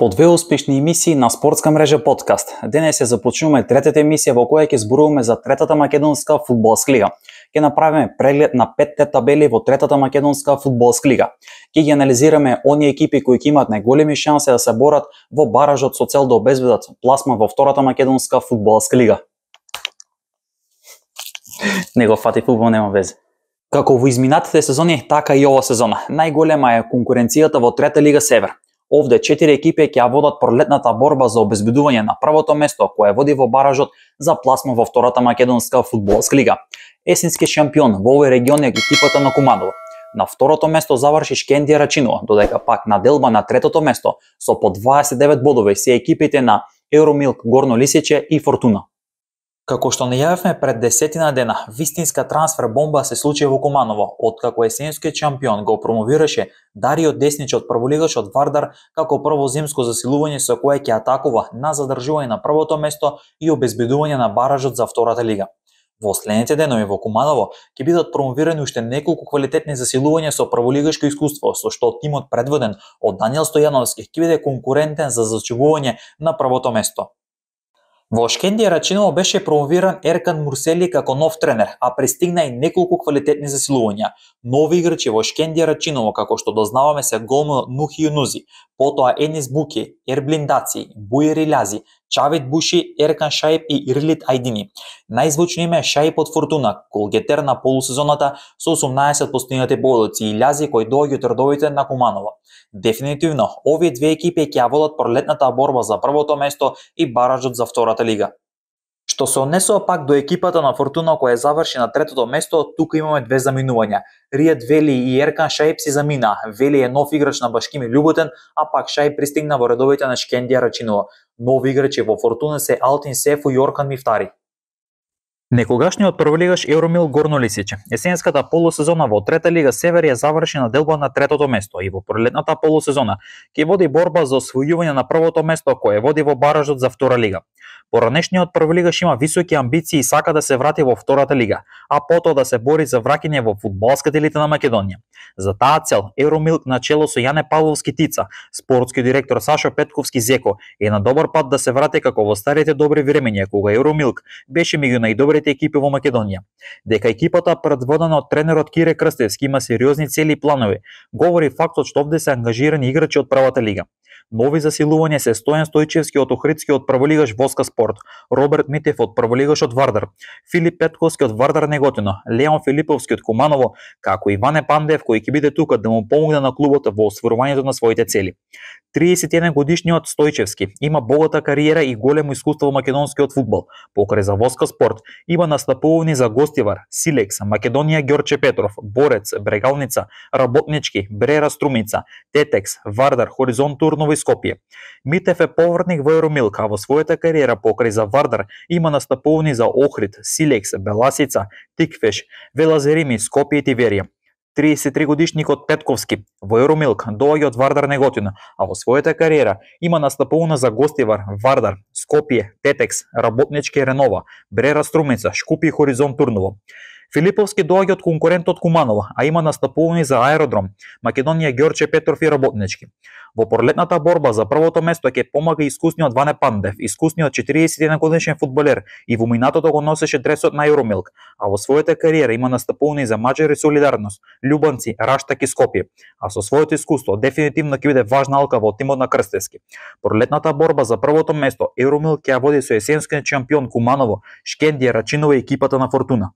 По две успешни емисии на Спортска мрежа подкаст. Денес ја започнуваме третата емисија во која ќе зборуваме за третата македонска фудбалска лига. Ќе направиме преглед на петте табели во третата македонска фудбалска лига. Ќе ги анализираме оние екипи кои ќе имаат најголеми шанси да се борат во баражот со цел да обезбедат пласма во втората македонска фудбалска лига. Него фати фудбал нема везе. Како во изминатите сезони, така и ова сезона. Најголема е конкуренцијата во трета лига Север. Овде 4 екипи ќе водат пролетната борба за обезбедување на првото место кое води во баражот за пласма во втората македонска фудбалска лига. Есенски шампион во овој регион е екипата на Куманово. На второто место заврши Шкендија Рачиново, додека пак на делба на третото место со по 29 бодови се екипите на Евромилк Горно Лисиче и Фортуна. Како што најавивме пред 10 дена, вистинска трансфер бомба се случи во Куманово, откако есенскиот шампион го промовираше Дарио Деснич од прволигашот Вардар како прво зимско засилување со кое ќе атакува на задржување на првото место и обезбедување на баражот за втората лига. Во следните денови во Куманово ќе бидат промовирани уште неколку квалитетни засилувања со прволигашко искуство, со што тимот предводен од Даниел Стојановски ќе биде конкурентен за зачувување на првото место. Во Шкендија Рачиново беше промовиран Еркан Мурсели како нов тренер, а пристигна и неколку квалитетни засилувања. Нови играчи во Шкендија Рачиново, како што дознаваме, се голмо Нухи Юнузи, потоа Енис Буки, Ерблин Даци, Буир Илязи, Чавит Буши, Еркан Шаип и Ирлит Ајдини. Најзвучно име е Шаип од Фортуна, голгетер на полусезоната со 18 постигнати бодоци и Илязи кој доаѓа од редовите на Куманово. Дефинитивно, овие две екипи ќе водат пролетната борба за првото место и баражот за втората лига. Што се однесува пак до екипата на Фортуна која заврши на третото место, тука имаме две заминувања. Ријат Вели и Еркан Шаип си замина. Вели е нов играч на Башкими Љуботен, а пак Шаип пристигна во редовите на Шкендија Рачиново. Нови играчи во Фортуна се Алтин Сефу и Оркан Мифтари. Некогашниот прволигаш Евромил Горно Лисиче. Есенската полусезона во трета лига Север ја заврши на делба на третото место и во пролетната полусезона ќе води борба за освојување на првото место кое води во баражот за втора лига. Поранешниот прволигаш има високи амбиции и сака да се врати во втората лига, а потоа да се бори за враќање во фудбалската елита на Македонија. За таа цел Евромилк начело со Јане Павловски Тица, спортски директор Сашо Петковски Зеко е на добар пат да се врати како во старите добри времења кога Евромилк беше меѓу најдобрите екипи во Македонија. Дека екипата предводена од тренерот Кире Крстевски има сериозни цели и планови, говори фактот што овде се ангажирани играчи од првата лига. Нови засилувања се Стојан Стојчевски од Охридски од прволигаш Воска Спорт, Роберт Митев од прволигаш од Вардар, Филип Петковски од Вардар Неготино, Леон Филиповски од Куманово, како и Иване Пандев кој ќе биде тука да му помогне на клубот во освојувањето на своите цели. 31 годишниот Стојчевски има богата кариера и големо искуство во македонскиот фудбал. Покрај за Воска Спорт има настапувани за Гостивар, Силекс, Македонија Ѓорче Петров, Борец, Брегалница, Работнички, Брера Струмица, Тетекс, Вардар, Хоризонт Турново и Скопје. Митев е повртник во Евромилк, а во својата кариера покрај за Вардар има настапувани за Охрид, Силекс, Беласица, Тиквеш, Велазерими, Скопје и Тиверија. 33 годишникот Петковски во Евромилк доаѓа од Вардар Неготино, а во својата кариера има настапувана за Гостивар, Вардар, Скопје, Тетекс, Работнички Ренова, Брера Струмица, Шкупи и Хоризонт Турново. Филиповски доаѓа од конкурентот Куманово, а има настапувани за Аеродром, Македонија Ѓорче Петров и Работнички. Во пролетната борба за првото место ќе помага искусниот Ване Пандев, искусниот 41 годишен фудбалер и во минатото го носеше дресот на Евромилк, а во својата кариера има настапувани за Маџари Солидарност, Љубанци, Раштак и Скопје, а со своето искуство дефинитивно ќе биде важна алка во тимот на Крстевски. Пролетната борба за првото место Евромилк ќе води со есенскиот шампион Куманово, Шкендија Рачиново и екипата на Фортуна.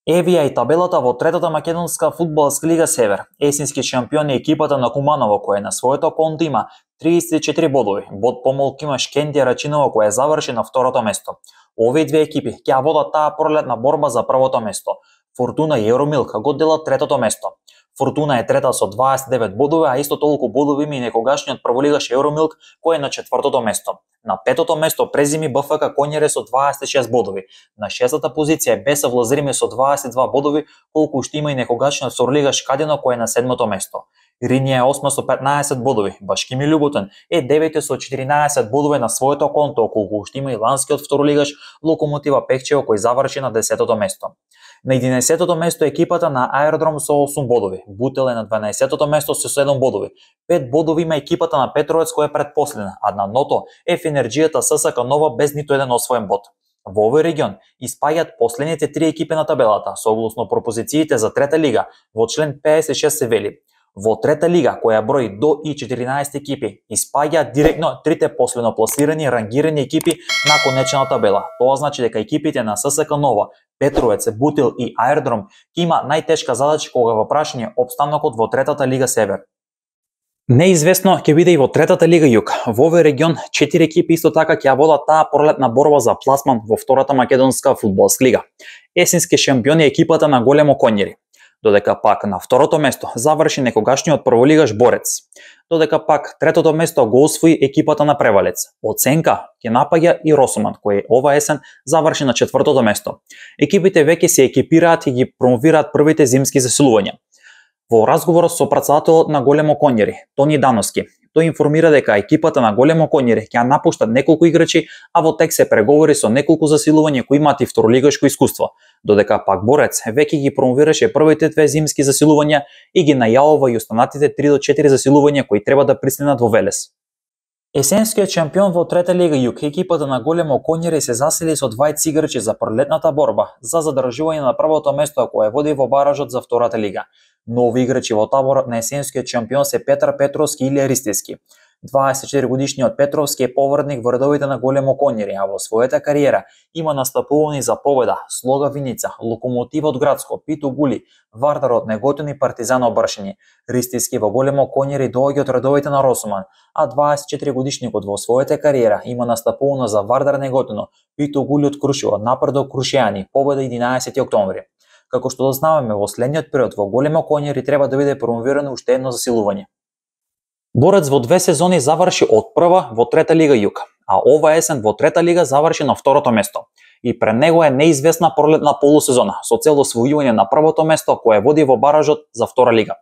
Евија и табелата во третата македонска фудбалска лига Север. Есенски шампион е екипата на Куманово која на своето конто има 34 бодови. Бод помалку има Шкендија Рачиново која заврши на второто место. Овие две екипи ќе водат таа пролетна борба за првото место. Фортуна и Евромилк го делат третото место. Фортуна е трета со 29 бодови, а исто толку бодови има и некогашниот прволигаш Евромилк кој е на четвртото место. На петото место презими БФК Конјере со 26 бодови. На шестата позиција е БС Влазириме со 22 бодови, колку уште има и некогашниот сорлигаш Кадино кој е на седмото место. Ринија е 8 со 15 бодови, Башкими Љуботен е 9 со 14 бодови на своето конто, околку што има и ланскиот второлигаш Локомотива Пекчево кој заврши на 10-то место. На 11-то место екипата на Аеродром со 8 бодови, Бутел е на 12-то место со 7 бодови, 5 бодови има екипата на Петровец која е предпоследна, а на ното е Енерджијата ССК Нова без ниту еден освоен бод. Во овој регион испаѓаат последните 3 екипи на табелата, согласно пропозициите за трета лига, во член 56 се вели: во трета лига, која брои до и 14 екипи, испаѓаат директно трите последно пласирани рангирани екипи на конечна табела. Тоа значи дека екипите на ССК Нова, Петровец, Бутил и Аеродром ќе има најтешка задача кога во прашање опстанокот во третата лига Север. Неизвестно ќе биде и во третата лига Југ. Во овој регион 4 екипи исто така ќе водат таа пролетна борба за пласман во втората македонска фудбалска лига. Есенски шампиони екипата на Големо Конјери, додека пак на второто место заврши некогашниот прволигаш Борец. Додека пак третото место го освои екипата на Превалец. Оценка ќе напаѓа и Росоман, кој ова есен заврши на четвртото место. Екипите веќе се екипираат и ги промовираат првите зимски засилувања. Во разговорот со пратседателот на Големо Конјери, Тони Дановски, тој информира дека екипата на Големо Конјери ќе напуштат неколку играчи, а во тек се преговори со неколку засилувања кои имаат и второлигашко искуство, додека пак Борец веќе ги промовираше првите 2 зимски засилувања и ги најавува и останатите 3 до 4 засилувања кои треба да пристигнат во Велес. Есенскиот шампион во трета лига Југ, екипата на Големо Конјери се засили со 20 играчи за пролетната борба за задржување на првото место кое води во баражот за втората лига. Нови играчи во таборот на есенскиот шампион се Петар Петровски и Илија Ристевски. 24-годишниот Петровски е поврдник во редовите на Големо Конјери, а во својата кариера има настапувани за Победа, Слога Виница, Локомотивот Градско, Питу Гули, Вардар од Неготин и Партизан од Бршиње. Ристевски во Големо Конјери доаѓа од редовите на Росоман, а 24-годишникот во својата кариера има настапувано за Вардар Неготино, Питу Гули од Крушево, Напредок Крушејани, Победа 11 октомври. Како што дознаваме во следниот период во Големо Конјери треба да биде промовирано уште едно засилување. Борец во 2 сезони заврши од прва во трета лига Југ, а ова есен во трета лига заврши на второто место. И пред него е неизвестна пролетна полусезона со цел освојување на првото место кое води во баражот за втора лига.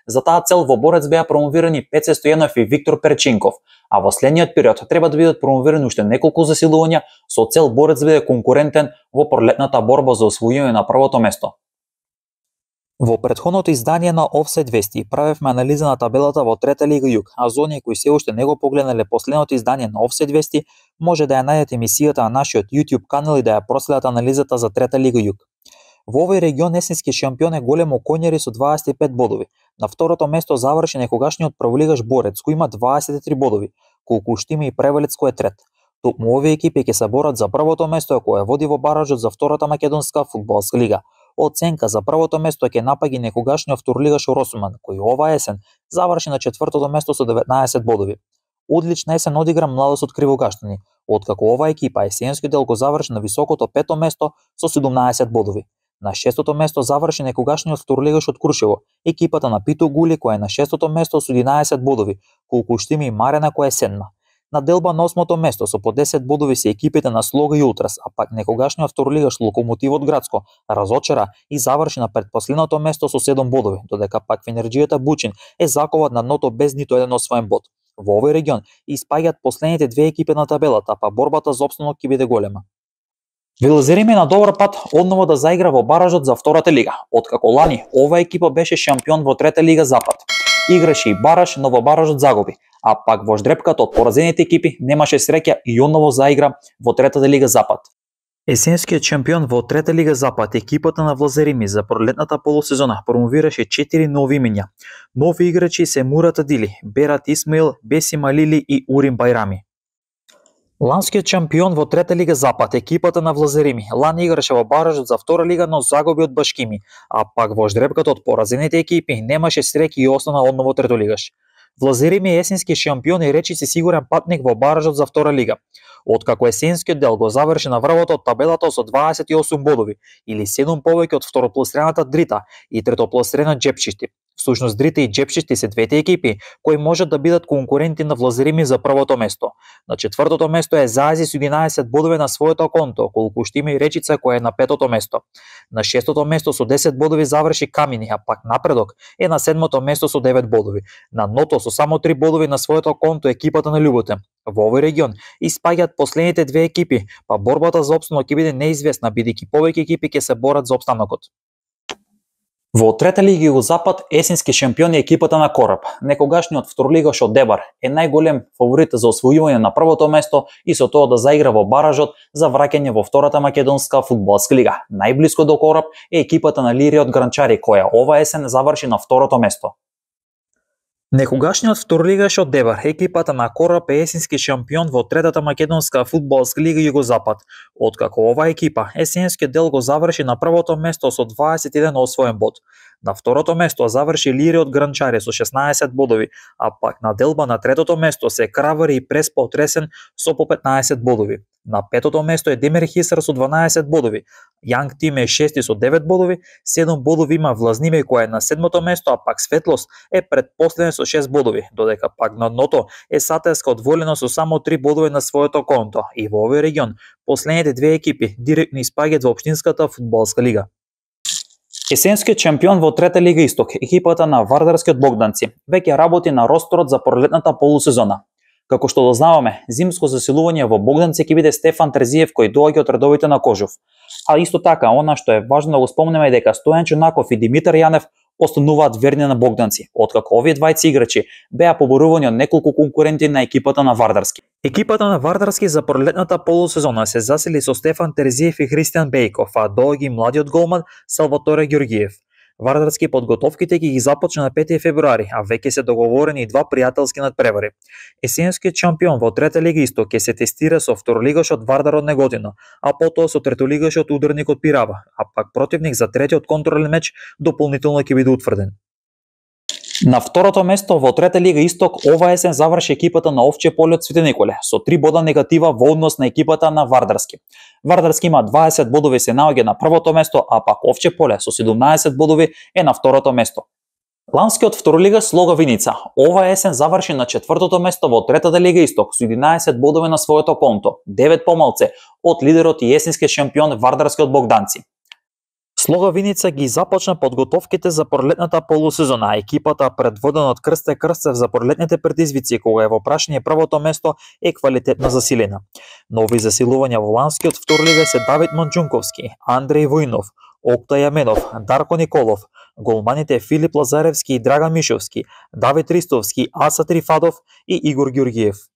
За таа цел во Борец беа промовирани Пеце Стојанов и Виктор Перчинков, а во следниот период треба да бидат промовирани уште неколку засилувања со цел Борец да биде конкурентен во пролетната борба за освојување на првото место. Во претходното издание на Offside Вести правевме анализа на табелата во трета лига Југ, а за оние кои се уште не го погледнале последното издание на Offside Вести, може да ја најдете емисијата на нашиот YouTube канал и да ја проследат анализата за трета лига Југ. Во овој регион есенски шампион е Големо Конјери со 25 бодови. На второто место заврши некогашниот прволигаш Борец кој има 23 бодови, колку уште има и Превалец кој е трет. Токму овие екипи ќе се борат за првото место кое води во баражот за втората македонска фудбалска лига. Оценка за првото место ќе напаѓа некогашниот второлигаш Росоман, кој ова есен заврши на четвртото место со 19 бодови. Одлична есен одигра Младост Кривогаштани, откако ова екипа есенскиот дел го заврши на високото пето место со 17 бодови. На шестото место заврши некогашниот второлигаш од Крушево, екипата на Питу Гули која е на шестото место со 11 бодови, колку уште има и Марена која е седма. На делба на осмото место со по 10 бодови се екипите на Слога и Ултрас, а пак некогашниот второлигаш Локомотивот Градско разочара и заврши на предпоследното место со 7 бодови, додека пак Енерджијата Бучин е заковат на дното без ниту еден освоен бод. Во овој регион испаѓаат последните 2 екипи на табелата, па борбата за опстанок ќе биде голема. Велозерим е на добар пат одново да заигра во баражот за втората лига, откако лани ова екипа беше шампион во трета лига Запад. Играше и бараж, но во баражот загуби, а пак во ждрепката од поразените екипи немаше среќа и одново заигра во третата лига Запад. Есенскиот шампион во трета лига Запад, екипата на Влазерими за пролетната полусезона промовираше 4 нови имиња. Нови играчи се Мурат Адили, Берат Исмаил, Бесим Алили и Урим Байрами. Ланскиот шампион во трета лига Запад, екипата на Влазерими, лани играше во баражот за втора лига, но загуби од Башкими, а пак во ждрепката од поразените екипи немаше среќа и остана одново третолигаш. Влазерими е есенски шампион и речиси сигурен патник во баражот за втора лига. Откако есенскиот дел го заврши на врвото од табелата со 28 бодови, или 7 повеќе од второпласираната Дрита и третопласираниот Джепчишти. Всушност Дрите и Джепшишти се двете екипи кои можат да бидат конкуренти на Влазерими за првото место. На четвртото место е Заези со 11 бодови на своето конто, колку што има и Речица која е на петото место. На шестото место со 10 бодови заврши Камини, а пак Напредок е на седмото место со 9 бодови. На ното со само 3 бодови на своето конто екипата на Љуботе. Во овој регион испаѓаат последните две екипи, па борбата за опстанок ќе биде неизвестна бидејќи повеќе екипи ќе се борат за опстанокот. Во трета лига Југозапад есенски шампион е екипата на Кораб. Некогашниот второлигаш од Дебар е најголем фаворит за освојување на првото место и со тоа да заигра во баражот за враќање во втората македонска фудбалска лига. Најблиско до Кораб е екипата на Лириот Гранчари која ова есен заврши на второто место. Некогашниот второлигаш од Дебар, екипата на Кораб е есенски шампион во третата македонска фудбалска лига Југозапад. Откако оваа екипа есенскиот дел го заврши на првото место со 21 освоен бод. На второто место заврши Лириот Гранчари со 16 бодови, а пак на делба на третото место се Кравари и Преспа од Ресен со по 15 бодови. На петото место е Демир Хисар со 12 бодови. Јанг Тим е шести со 9 бодови, 7 бодови има Влазниме која е на седмото место, а пак Светлост е предпоследен со 6 бодови, додека пак на дното е Сатеска од Волено со само 3 бодови на своето конто. И во овој регион последните две екипи директно испаѓаат во општинската фудбалска лига. Есенскиот шампион во трета лига Исток, екипата на Вардарскиот Богданци, веќе работи на росторот за пролетната полусезона. Како што дознаваме, зимско засилување во Богданци ќе биде Стефан Терзиев кој доаѓа од редовите на Кожов. А исто така, она што е важно да го спомнеме е дека Стојан Чунаков и Димитар Јанев остануваат верни на Богданци, откако овие двајци играчи беа поборувани од неколку конкуренти на екипата на Вардарски. Екипата на Вардарски за пролетната полусезона се засили со Стефан Терзиев и Христијан Бејков, а доаѓа младиот голман Салваторе Ѓоргиев. Вардарски подготовките ги започна на 5 февруари, а веќе се договорени и два пријателски надпревари. Есенскиот шампион во трета лига Исток ќе се тестира со второлигашот Вардар од Неготино, а потоа со третолигашот Ударник од Пирава, а пак противник за третиот контролен меч дополнително ќе биде утврден. На второто место во трета лига Исток ова есен заврши екипата на Овче поле од Свети Николе со 3 бода негатива во однос на екипата на Вардарски. Вардарски има 20 бодови се наоѓа на првото место, а пак Овче поле со 17 бодови е на второто место. Ланскиот второлига Слога Виница ова есен заврши на четвртото место во третата лига Исток со 11 бодови на своето конто, 9 помалце од лидерот и есенски шампион Вардарскиот Богданци. Слога Виница ги започна подготовките за пролетната полусезона, екипата предводена од Крсте Крстев за пролетните предизвици, кога е во прашање првото место е квалитетно засилена. Нови засилувања во Ланскиот второлига се Давид Манџунковски, Андреј Војнов, Окта Јаменов, Дарко Николов, голманите Филип Лазаревски и Драган Мишовски, Давид Ристовски, Аса Трифадов и Игор Ѓоргиев.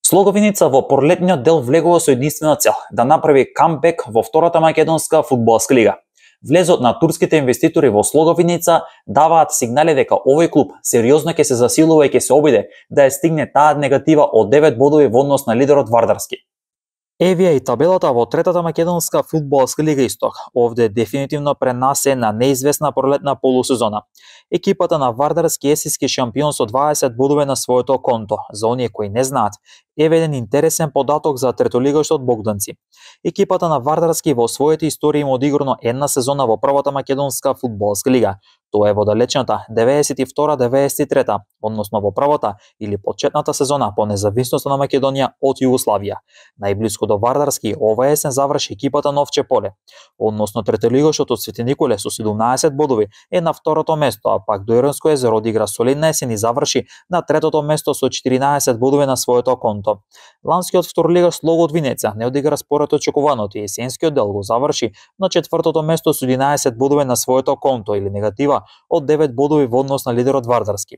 Слога Виница во пролетниот дел влегува со единствена цел да направи камбек во втората македонска фудбалска лига. Влезот на турските инвеститори во Слога Виница даваат сигнали дека овој клуб сериозно ќе се засилува и ќе се обиде да ја стигне таа негатива од 9 бодови во однос на лидерот Вардарски. Евија и табелата во третата македонска фудбалска лига Исток. Овде дефинитивно пред нас е на неизвестна пролетна полусезона. Екипата на Вардарски есенски шампион со 20 бодови на своето конто. За оние кои не знаат, еве еден интересен податок за третолигашот Богданци. Екипата на Вардарски во своите истории има одиграно една сезона во првата македонска фудбалска лига. Тоа е во далечната 92-93, односно во првата или почетната сезона по независноста на Македонија од Југославија. Најблиско до Вардарски ова есен заврши екипата на Овче поле. Односно третолигашот од Свети Николе со 17 бодови е на второто место, а пак Дојранско езеро одигра солидна есен и заврши на третото место со 14 бодови на своето конто. Ланскиот второлигаш Слога од Винеца не одигра според очекуваното и есенскиот дел го заврши на четвртото место со 11 бодови на своето конто или негатива од 9 бодови во однос на лидерот Вардарски.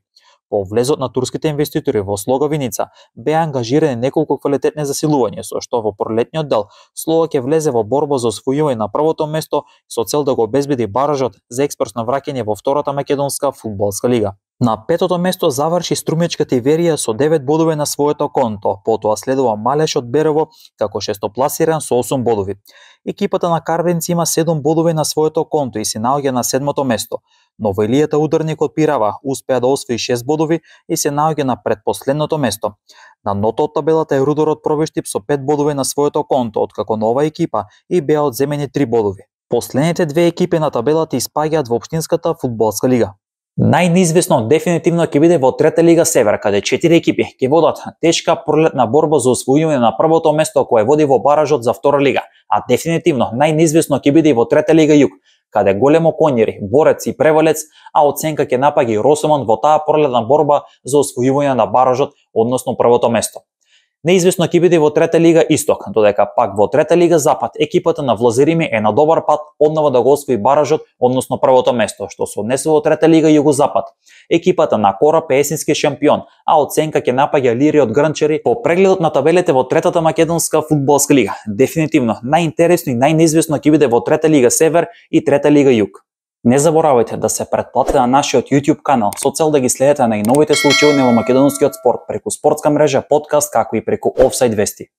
По влезот на турските инвеститори во Слога Виница беа ангажирани неколку квалитетни засилувања, со што во пролетниот дел Слога ќе влезе во борба за освојување на првото место со цел да го обезбеди баражот за експресно враќање во втората македонска фудбалска лига. На петото место заврши Струмечка Тиверија со 9 бодови на своето конто, потоа следува Малеш од Берево како шестопласиран со 8 бодови. Екипата на Карвенци има 7 бодови на своето конто и се наоѓа на седмото место. Новоилијата Ударник од Пирава успеа да освои 6 бодови и се наоѓа на предпоследното место. На ното од табелата е Рудорот Пробештип со 5 бодови на своето конто, откако нова екипа и беа одземени 3 бодови. Последните две екипи на табелата испаѓаат во општинската фудбалска лига. Најнизвесно дефинитивно ќе биде во трета лига Север, каде 4 екипи ќе водат тешка пролетна борба за освојување на првото место кое води во баражот за втора лига, а дефинитивно најнизвесно ќе биде и во трета лига Југ, каде големо конјери, Борец и Превалец, а оценка ќе напаѓа и Росомон во таа пролетна борба за освојување на баражот, односно првото место. Неизвестно ќе биде во трета лига Исток, додека пак во трета лига Запад екипата на Влазирими е на добар пат однова да го освои баражот, односно првото место, што се однесува во трета лига Југозапад. Екипата на Корап е есенски шампион, а оценка ќе напаѓа Лири од Грнчари по прегледот на табелите во третата македонска фудбалска лига. Дефинитивно најинтересно и најнизвестно ќе биде во трета лига Север и трета лига Југ. Не заборавајте да се претплатите на нашиот YouTube канал со цел да ги следите најновите случаи во македонскиот спорт преку спортска мрежа, подкаст, како и преку Офсайд вести.